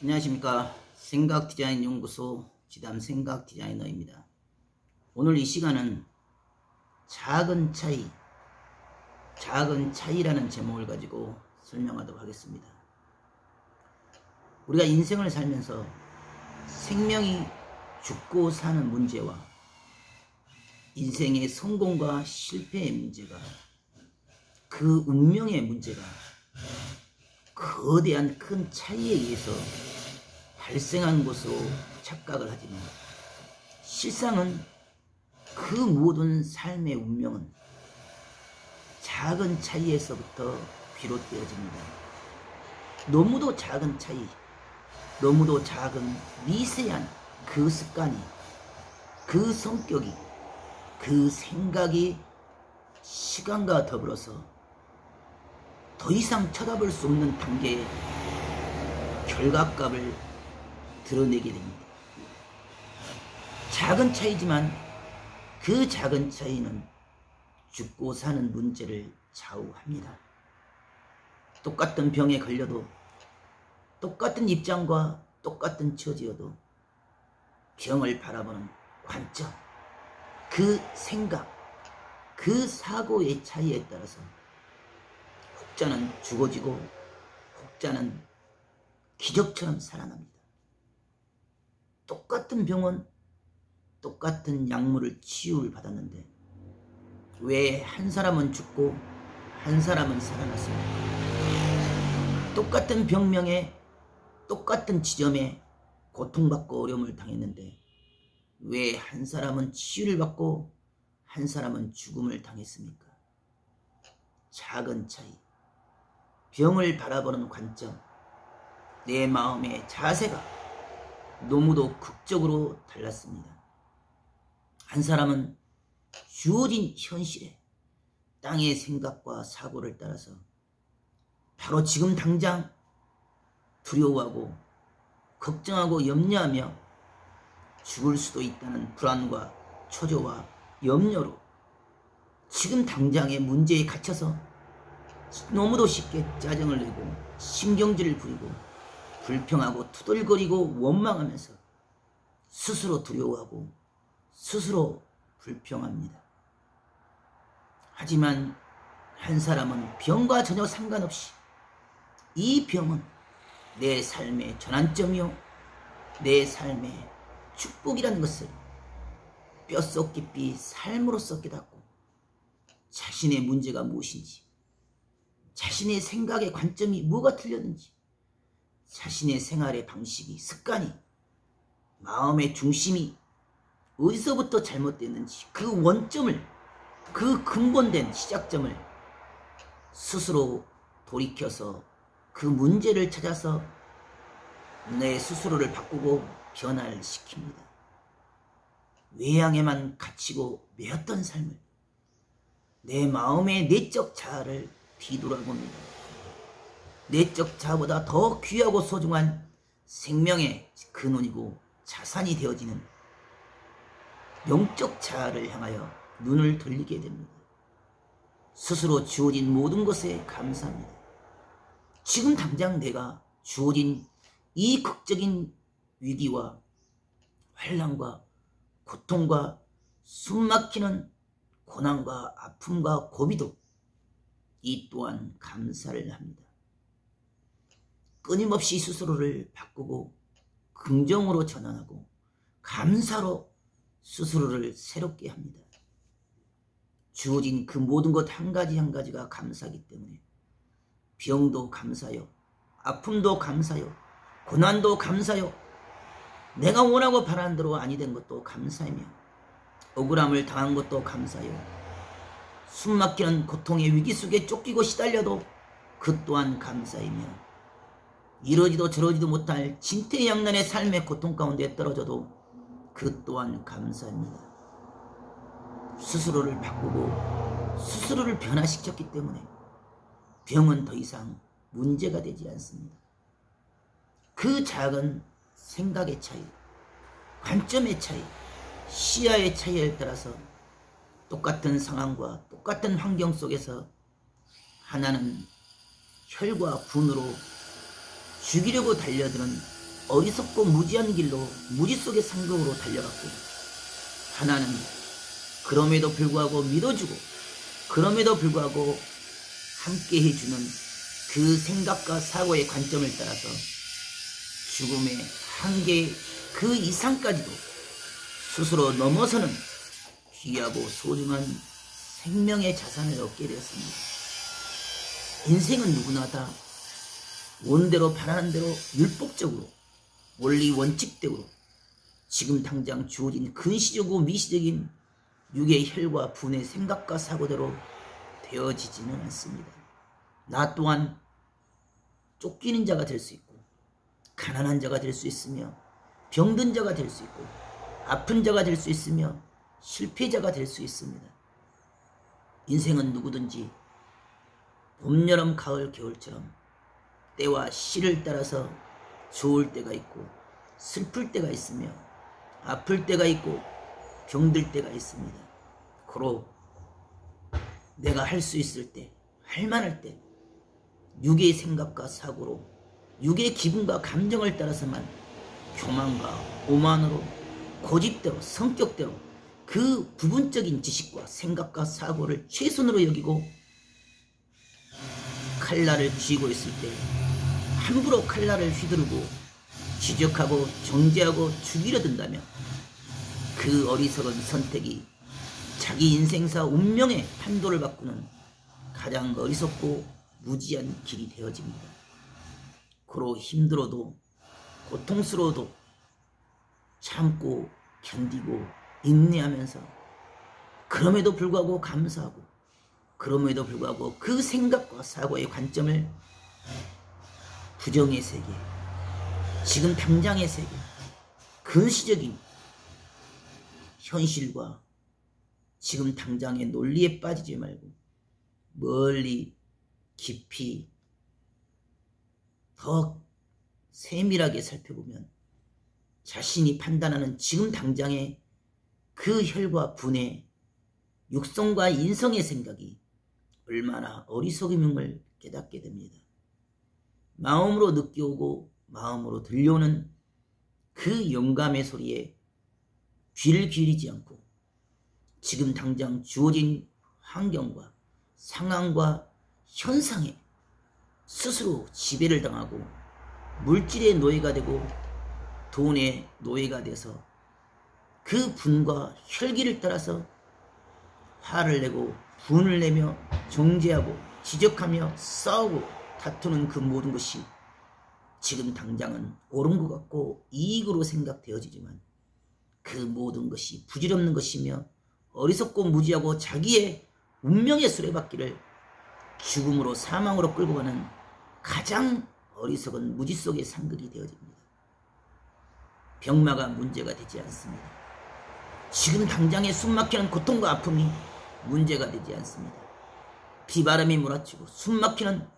안녕하십니까. 생각디자인연구소 지담 생각디자이너입니다. 오늘 이 시간은 작은 차이라는 제목을 가지고 설명하도록 하겠습니다. 우리가 인생을 살면서 생명이 죽고 사는 문제와 인생의 성공과 실패의 문제가, 그 운명의 문제가 거대한 큰 차이에 의해서 발생한 것으로 착각을 하지만, 실상은 그 모든 삶의 운명은 작은 차이에서부터 비롯되어집니다. 너무도 작은 차이, 너무도 작은 미세한 그 습관이, 그 성격이, 그 생각이 시간과 더불어서 더 이상 쳐다볼 수 없는 단계의 결과값을 드러내게 됩니다. 작은 차이지만 그 작은 차이는 죽고 사는 문제를 좌우합니다. 똑같은 병에 걸려도, 똑같은 입장과 똑같은 처지여도 병을 바라보는 관점, 그 생각, 그 사고의 차이에 따라서 혹자는 죽어지고 혹자는 기적처럼 살아납니다. 똑같은 병원, 똑같은 약물을 치유를 받았는데 왜 한 사람은 죽고 한 사람은 살아났습니까? 똑같은 병명에, 똑같은 지점에 고통받고 어려움을 당했는데 왜 한 사람은 치유를 받고 한 사람은 죽음을 당했습니까? 작은 차이, 병을 바라보는 관점, 내 마음의 자세가 너무도 극적으로 달랐습니다. 한 사람은 주어진 현실에, 땅의 생각과 사고를 따라서 바로 지금 당장 두려워하고 걱정하고 염려하며 죽을 수도 있다는 불안과 초조와 염려로 지금 당장의 문제에 갇혀서 너무도 쉽게 짜증을 내고 신경질을 부리고 불평하고 투덜거리고 원망하면서 스스로 두려워하고 스스로 불평합니다. 하지만 한 사람은 병과 전혀 상관없이 이 병은 내 삶의 전환점이요, 내 삶의 축복이라는 것을 뼛속 깊이 삶으로써 깨닫고 자신의 문제가 무엇인지, 자신의 생각의 관점이 뭐가 틀렸는지, 자신의 생활의 방식이, 습관이, 마음의 중심이 어디서부터 잘못됐는지 그 원점을, 그 근본된 시작점을 스스로 돌이켜서 그 문제를 찾아서 내 스스로를 바꾸고 변화를 시킵니다. 외양에만 갇히고 매였던 삶을, 내 마음의 내적 자아를 뒤돌아봅니다. 내적 자아보다 더 귀하고 소중한 생명의 근원이고 자산이 되어지는 영적 자아를 향하여 눈을 돌리게 됩니다. 스스로 주어진 모든 것에 감사합니다. 지금 당장 내가 주어진 이 극적인 위기와 환난과 고통과 숨막히는 고난과 아픔과 고비도 이 또한 감사를 합니다. 끊임없이 스스로를 바꾸고 긍정으로 전환하고 감사로 스스로를 새롭게 합니다. 주어진 그 모든 것 한 가지 한 가지가 감사하기 때문에 병도 감사요, 아픔도 감사요, 고난도 감사요, 내가 원하고 바라는 대로 아니 된 것도 감사이며 억울함을 당한 것도 감사요, 숨막히는 고통의 위기 속에 쫓기고 시달려도 그 또한 감사이며 이러지도 저러지도 못할 진퇴양난의 삶의 고통 가운데 떨어져도 그 또한 감사입니다. 스스로를 바꾸고 스스로를 변화시켰기 때문에 병은 더 이상 문제가 되지 않습니다. 그 작은 생각의 차이, 관점의 차이, 시야의 차이에 따라서 똑같은 상황과 똑같은 환경 속에서 하나는 혈과 분으로 죽이려고 달려드는 어리석고 무지한 길로 무지 속의 상급으로 달려갔고, 하나는 그럼에도 불구하고 믿어주고 그럼에도 불구하고 함께 해주는 그 생각과 사고의 관점을 따라서 죽음의 한계 그 이상까지도 스스로 넘어서는 귀하고 소중한 생명의 자산을 얻게 되었습니다. 인생은 누구나 다 원대로 바라는 대로 율법적으로 원리 원칙대로 지금 당장 주어진 근시적이고 미시적인 육의 혈과 분의 생각과 사고대로 되어지지는 않습니다. 나 또한 쫓기는 자가 될 수 있고 가난한 자가 될 수 있으며 병든 자가 될 수 있고 아픈 자가 될 수 있으며 실패자가 될 수 있습니다. 인생은 누구든지 봄, 여름, 가을, 겨울처럼 때와 시를 따라서 좋을 때가 있고 슬플 때가 있으며 아플 때가 있고 병들 때가 있습니다. 고로 내가 할 수 있을 때, 할 만할 때 육의 생각과 사고로 육의 기분과 감정을 따라서만 교만과 오만으로 고집대로 성격대로 그 부분적인 지식과 생각과 사고를 최선으로 여기고 칼날을 쥐고 있을 때 함부로 칼날을 휘두르고 지적하고 정죄하고 죽이려 든다면 그 어리석은 선택이 자기 인생사 운명의 판도를 바꾸는 가장 어리석고 무지한 길이 되어집니다. 고로 힘들어도 고통스러워도 참고 견디고 인내하면서 그럼에도 불구하고 감사하고 그럼에도 불구하고 그 생각과 사고의 관점을 부정의 세계, 지금 당장의 세계, 근시적인 현실과 지금 당장의 논리에 빠지지 말고 멀리 깊이 더 세밀하게 살펴보면 자신이 판단하는 지금 당장의 그 혈과 분의 육성과 인성의 생각이 얼마나 어리석음을 깨닫게 됩니다. 마음으로 느껴오고 마음으로 들려오는 그 영감의 소리에 귀를 기울이지 않고 지금 당장 주어진 환경과 상황과 현상에 스스로 지배를 당하고 물질의 노예가 되고 돈의 노예가 돼서 그 분과 혈기를 따라서 화를 내고 분을 내며 정죄하고 지적하며 싸우고 다투는 그 모든 것이 지금 당장은 옳은 것 같고 이익으로 생각되어지지만 그 모든 것이 부질없는 것이며 어리석고 무지하고 자기의 운명의 수레바퀴를 죽음으로 사망으로 끌고 가는 가장 어리석은 무지 속의 상극이 되어집니다. 병마가 문제가 되지 않습니다. 지금 당장의 숨막히는 고통과 아픔이 문제가 되지 않습니다. 비바람이 몰아치고 숨막히는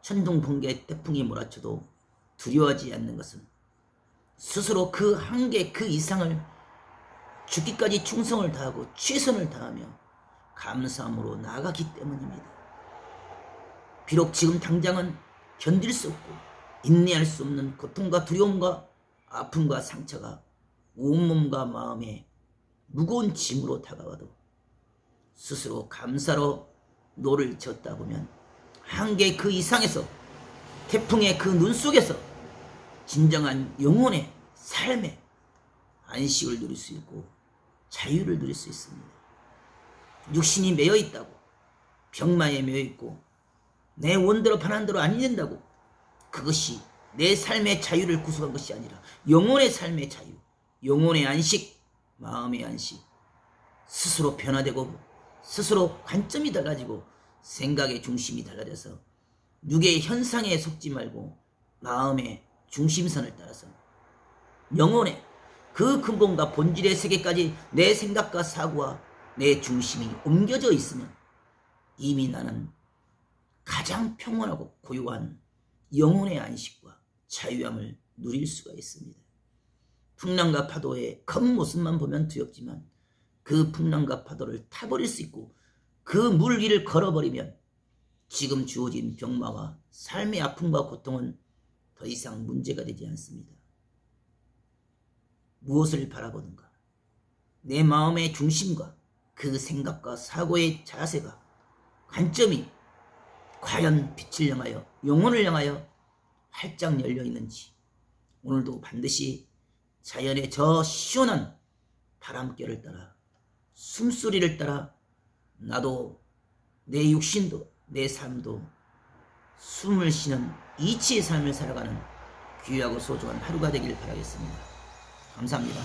천둥 번개 태풍이 몰아쳐도 두려워하지 않는 것은 스스로 그 한계 그 이상을 죽기까지 충성을 다하고 최선을 다하며 감사함으로 나아가기 때문입니다. 비록 지금 당장은 견딜 수 없고 인내할 수 없는 고통과 두려움과 아픔과 상처가 온몸과 마음에 무거운 짐으로 다가와도 스스로 감사로 노를 젓다 보면 한계 그 이상에서 태풍의 그 눈 속에서 진정한 영혼의 삶의 안식을 누릴 수 있고 자유를 누릴 수 있습니다. 육신이 매여 있다고 병마에 매여 있고 내 원대로 바라는 대로 안 된다고 그것이 내 삶의 자유를 구속한 것이 아니라 영혼의 삶의 자유, 영혼의 안식, 마음의 안식, 스스로 변화되고 스스로 관점이 달라지고 생각의 중심이 달라져서 육의 현상에 속지 말고 마음의 중심선을 따라서 영혼의 그 근본과 본질의 세계까지 내 생각과 사고와 내 중심이 옮겨져 있으면 이미 나는 가장 평온하고 고요한 영혼의 안식과 자유함을 누릴 수가 있습니다. 풍랑과 파도의 겉모습만 보면 두렵지만 그 풍랑과 파도를 타버릴 수 있고 그 물 위를 걸어버리면 지금 주어진 병마와 삶의 아픔과 고통은 더 이상 문제가 되지 않습니다. 무엇을 바라보는가? 내 마음의 중심과 그 생각과 사고의 자세가, 관점이 과연 빛을 향하여, 영혼을 향하여 활짝 열려 있는지, 오늘도 반드시 자연의 저 시원한 바람결을 따라, 숨소리를 따라 나도, 내 육신도, 내 삶도 숨을 쉬는 이치의 삶을 살아가는 귀하고 소중한 하루가 되길 바라겠습니다. 감사합니다.